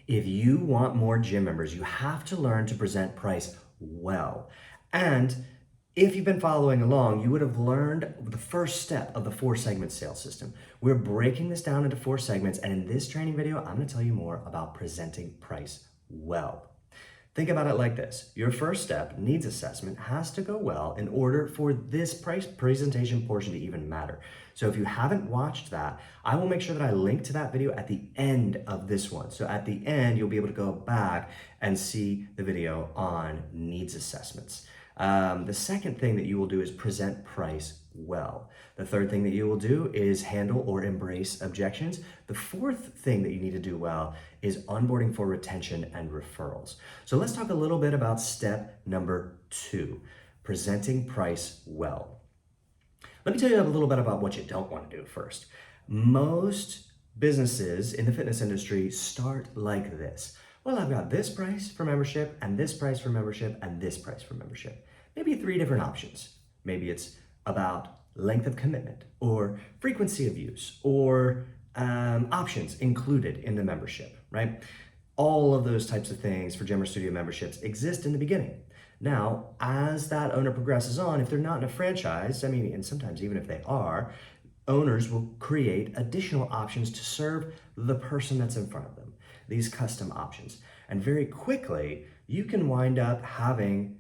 If you want more gym members, you have to learn to present price well. And if you've been following along, you would have learned the first step of the 4-segment sales system. We're breaking this down into 4 segments, and in this training video, I'm going to tell you more about presenting price well. Think about it like this. Your first step, needs assessment, has to go well in order for this price presentation portion to even matter. So if you haven't watched that, I will make sure that I link to that video at the end of this one. So at the end, you'll be able to go back and see the video on needs assessments. The second thing that you will do is present price well. The third thing that you will do is handle or embrace objections. The fourth thing that you need to do well is onboarding for retention and referrals. So let's talk a little bit about step number 2, presenting price well. Let me tell you a little bit about what you don't want to do first. Most businesses in the fitness industry start like this. Well, I've got this price for membership and this price for membership and this price for membership. Maybe 3 different options. Maybe it's about length of commitment or frequency of use or options included in the membership, right? All of those types of things for gym or studio memberships exist in the beginning. Now, as that owner progresses on, if they're not in a franchise, and sometimes even if they are, owners will create additional options to serve the person that's in front of them, these custom options. And very quickly, you can wind up having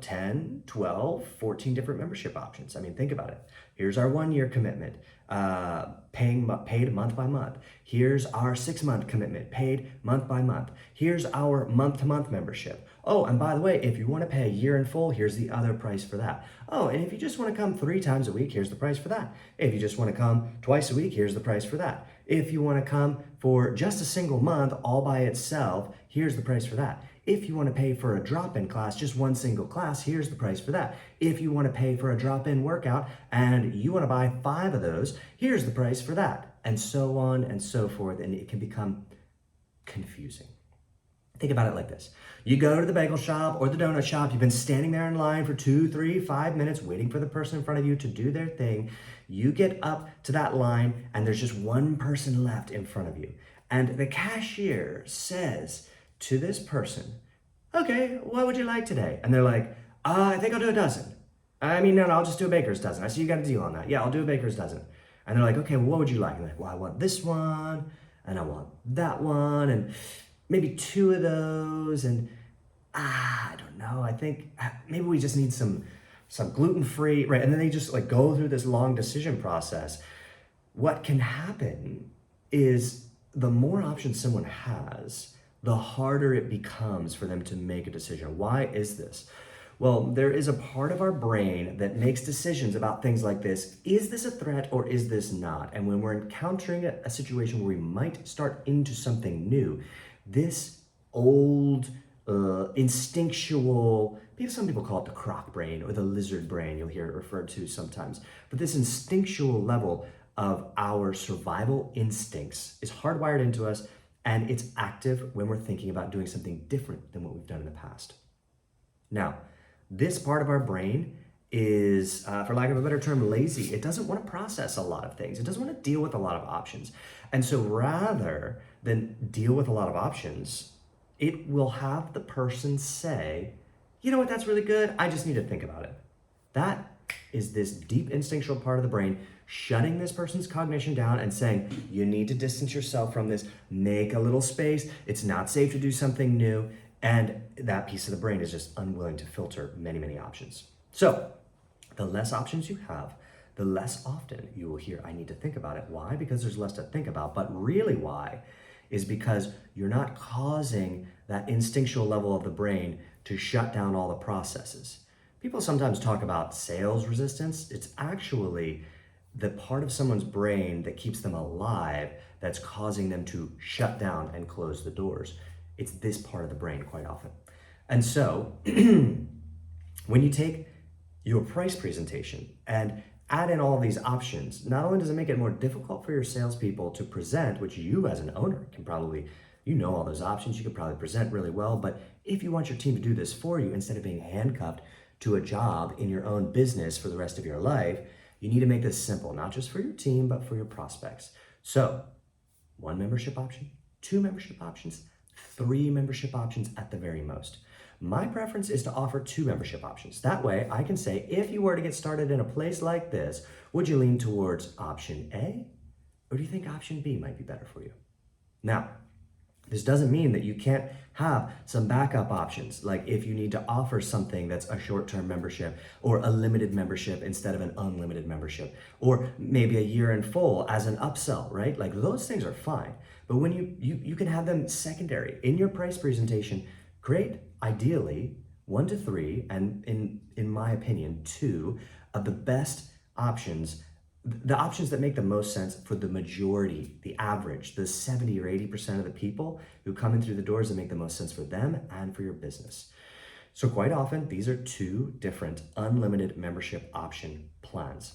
10, 12, 14 different membership options. Think about it. Here's our 1-year commitment, paid month by month. Here's our 6-month commitment, paid month by month. Here's our month-to-month membership. Oh, and by the way, if you want to pay a year in full, here's the other price for that. Oh, and if you just want to come 3 times a week, here's the price for that. If you just want to come twice a week, here's the price for that. If you want to come for just a single month all by itself, here's the price for that. If you want to pay for a drop-in class, just one single class, here's the price for that. If you want to pay for a drop-in workout and you want to buy 5 of those, here's the price for that, and so on and so forth, and it can become confusing. Think about it like this. You go to the bagel shop or the donut shop, you've been standing there in line for 2, 3, 5 minutes waiting for the person in front of you to do their thing. You get up to that line and there's just one person left in front of you. And the cashier says to this person, okay, what would you like today? And they're like, I think I'll do a dozen. No, I'll just do a baker's dozen. I see you got a deal on that. Yeah, I'll do a baker's dozen. And they're like, okay, well, what would you like? And they're like, well, I want this one, and I want that one, and maybe 2 of those, and I don't know, I think maybe we just need some gluten-free, right? And then they just go through this long decision process. What can happen is the more options someone has, the harder it becomes for them to make a decision. Why is this? Well, there is a part of our brain that makes decisions about things like this. Is this a threat or is this not? And when we're encountering a situation where we might start into something new, this old instinctual, some people call it the croc brain or the lizard brain, you'll hear it referred to sometimes, but this instinctual level of our survival instincts is hardwired into us, and it's active when we're thinking about doing something different than what we've done in the past. Now, this part of our brain is, for lack of a better term, lazy. It doesn't want to process a lot of things. It doesn't want to deal with a lot of options. And so rather than deal with a lot of options, it will have the person say, you know what, that's really good. I just need to think about it. That is this deep instinctual part of the brain shutting this person's cognition down and saying, you need to distance yourself from this, make a little space. It's not safe to do something new. And that piece of the brain is just unwilling to filter many, many options. So the less options you have, the less often you will hear, I need to think about it. Why? Because there's less to think about. But really why is because you're not causing that instinctual level of the brain to shut down all the processes. People sometimes talk about sales resistance. It's actually the part of someone's brain that keeps them alive that's causing them to shut down and close the doors. It's this part of the brain quite often. And so when you take your price presentation and add in all these options, not only does it make it more difficult for your salespeople to present, which you as an owner can probably, all those options, you could probably present really well, but if you want your team to do this for you, instead of being handcuffed to a job in your own business for the rest of your life, you need to make this simple, not just for your team, but for your prospects. So 1 membership option, 2 membership options, 3 membership options at the very most. My preference is to offer 2 membership options. That way I can say, if you were to get started in a place like this, would you lean towards option A, or do you think option B might be better for you? Now, this doesn't mean that you can't have some backup options, like if you need to offer something that's a short-term membership or a limited membership instead of an unlimited membership, or maybe a year in full as an upsell, right? Like those things are fine. But when you can have them secondary in your price presentation, create ideally 1 to 3, and in my opinion, 2 of the best options, the options that make the most sense for the majority, the average, the 70 or 80% of the people who come in through the doors, that make the most sense for them and for your business. So quite often, these are 2 different unlimited membership option plans.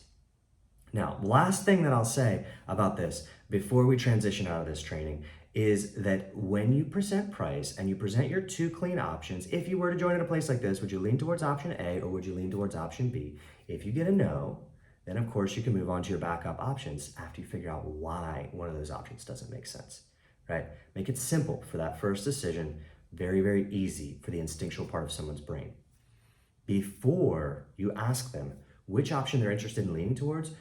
Now, last thing that I'll say about this before we transition out of this training is that when you present price and you present your 2 clean options, if you were to join at a place like this, would you lean towards option A or would you lean towards option B? If you get a no, then of course you can move on to your backup options after you figure out why one of those options doesn't make sense, right? Make it simple for that first decision, very, very easy for the instinctual part of someone's brain. Before you ask them which option they're interested in leaning towards,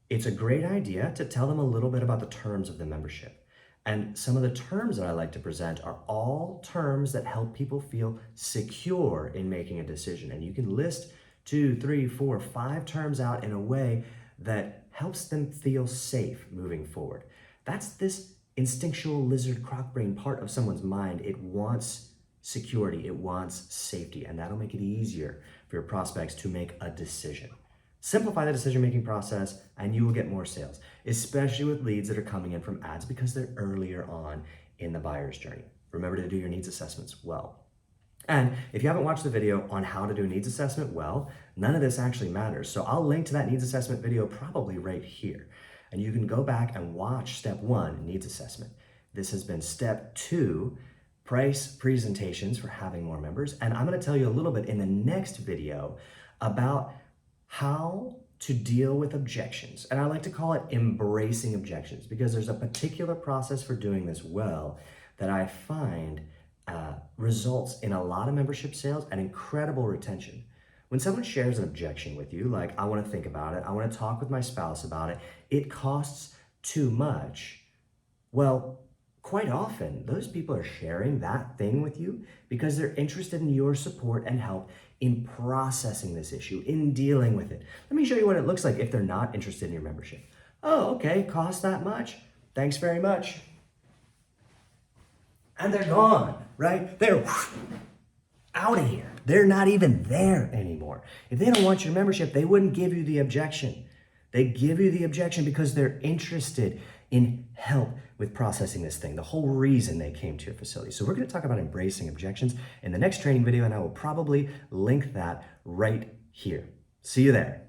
it's a great idea to tell them a little bit about the terms of the membership. And some of the terms that I like to present are all terms that help people feel secure in making a decision. And you can list 2, 3, 4, 5 terms out in a way that helps them feel safe moving forward. That's this instinctual lizard croc brain part of someone's mind. It wants security, it wants safety, and that'll make it easier for your prospects to make a decision. Simplify the decision-making process and you will get more sales, especially with leads that are coming in from ads because they're earlier on in the buyer's journey. Remember to do your needs assessments well. And if you haven't watched the video on how to do a needs assessment well, none of this actually matters. So I'll link to that needs assessment video probably right here. And you can go back and watch step 1, needs assessment. This has been step 2, price presentations for having more members. And I'm going to tell you a little bit in the next video about how to deal with objections. And I like to call it embracing objections because there's a particular process for doing this well that I find results in a lot of membership sales and incredible retention. When someone shares an objection with you, like I want to think about it, I want to talk with my spouse about it, it costs too much. Well, quite often those people are sharing that thing with you because they're interested in your support and help in processing this issue, in dealing with it. Let me show you what it looks like if they're not interested in your membership. Oh, okay, cost that much. Thanks very much. And they're gone, right? They're out of here. They're not even there anymore. If they don't want your membership, they wouldn't give you the objection. They give you the objection because they're interested in help with processing this thing, the whole reason they came to your facility. So we're going to talk about embracing objections in the next training video, and I will probably link that right here. See you there.